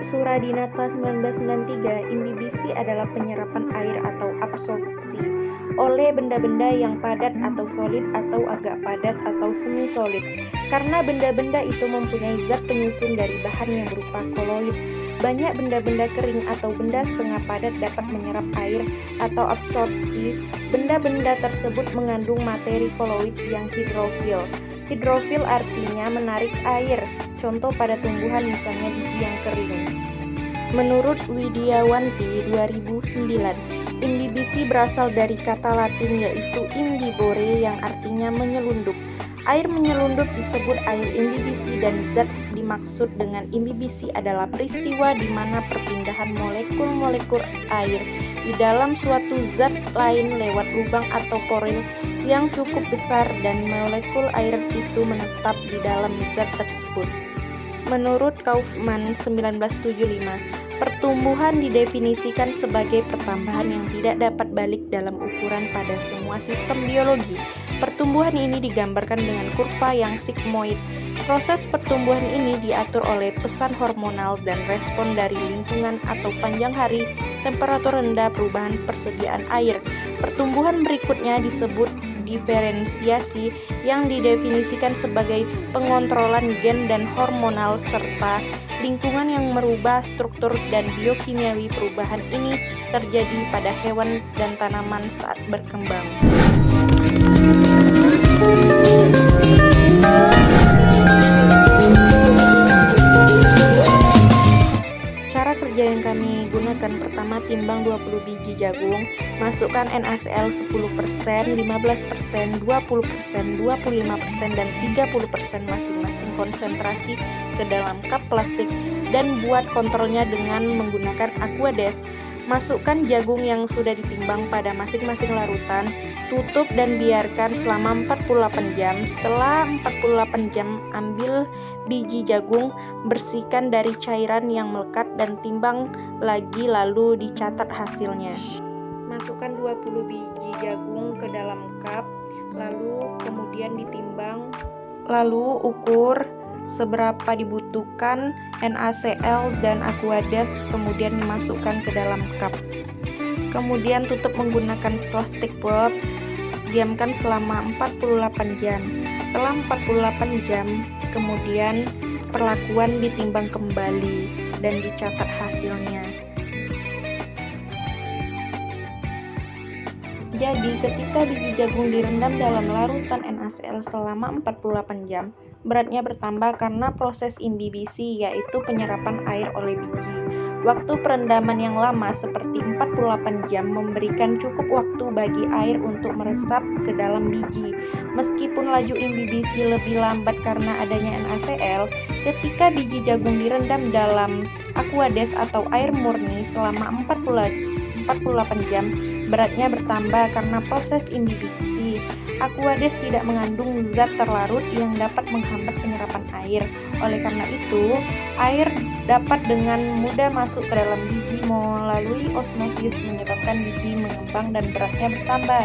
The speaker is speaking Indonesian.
Suradinata 1993, imbibisi adalah penyerapan air atau absorpsi oleh benda-benda yang padat atau solid atau agak padat atau semi-solid. Karena benda-benda itu mempunyai zat penyusun dari bahan yang berupa koloid, banyak benda-benda kering atau benda setengah padat dapat menyerap air atau absorpsi. Benda-benda tersebut mengandung materi koloid yang hidrofil. Hidrofil artinya menarik air, contoh pada tumbuhan misalnya biji yang kering. Menurut Widiawanti 2009, imbibisi berasal dari kata Latin yaitu imbibore yang artinya menyelundup. Air menyelundup disebut air imbibisi dan zat dimaksud dengan imbibisi adalah peristiwa di mana perpindahan molekul-molekul air di dalam suatu zat lain lewat lubang atau poril yang cukup besar dan molekul air itu menetap di dalam zat tersebut. Menurut Kaufman 1975, pertumbuhan didefinisikan sebagai pertambahan yang tidak dapat balik dalam ukuran pada semua sistem biologi. Pertumbuhan ini digambarkan dengan kurva yang sigmoid. Proses pertumbuhan ini diatur oleh pesan hormonal dan respon dari lingkungan atau panjang hari, temperatur rendah, perubahan persediaan air. Pertumbuhan berikutnya disebut diferensiasi yang didefinisikan sebagai pengontrolan gen dan hormonal serta lingkungan yang merubah struktur dan biokimiawi. Perubahan ini terjadi pada hewan dan tanaman saat berkembang. Cara kerja yang kami gunakan: pertama, timbang 20 biji jagung, masukkan NaCl 10%, 15%, 20%, 25%, dan 30% masing-masing konsentrasi ke dalam cup plastik dan buat kontrolnya dengan menggunakan Aquades. Masukkan jagung yang sudah ditimbang pada masing-masing larutan, tutup dan biarkan selama 48 jam. Setelah 48 jam, ambil biji jagung, bersihkan dari cairan yang melekat dan timbang lagi lalu dicatat hasilnya. Masukkan 20 biji jagung ke dalam cup, lalu kemudian ditimbang, lalu ukur seberapa dibutuhkan NaCl dan Aquades, kemudian dimasukkan ke dalam cup. Kemudian tutup menggunakan plastik pulp, diamkan selama 48 jam. Setelah 48 jam, kemudian perlakuan ditimbang kembali dan dicatat hasilnya. Jadi, ketika biji jagung direndam dalam larutan NaCl selama 48 jam, beratnya bertambah karena proses imbibisi, yaitu penyerapan air oleh biji. Waktu perendaman yang lama seperti 48 jam memberikan cukup waktu bagi air untuk meresap ke dalam biji. Meskipun laju imbibisi lebih lambat karena adanya NaCl, ketika biji jagung direndam dalam Aquades atau air murni selama 48 jam, beratnya bertambah karena proses imbibisi. Aquades tidak mengandung zat terlarut yang dapat menghambat penyerapan air. Oleh karena itu, air dapat dengan mudah masuk ke dalam biji melalui osmosis, menyebabkan biji mengembang dan beratnya bertambah.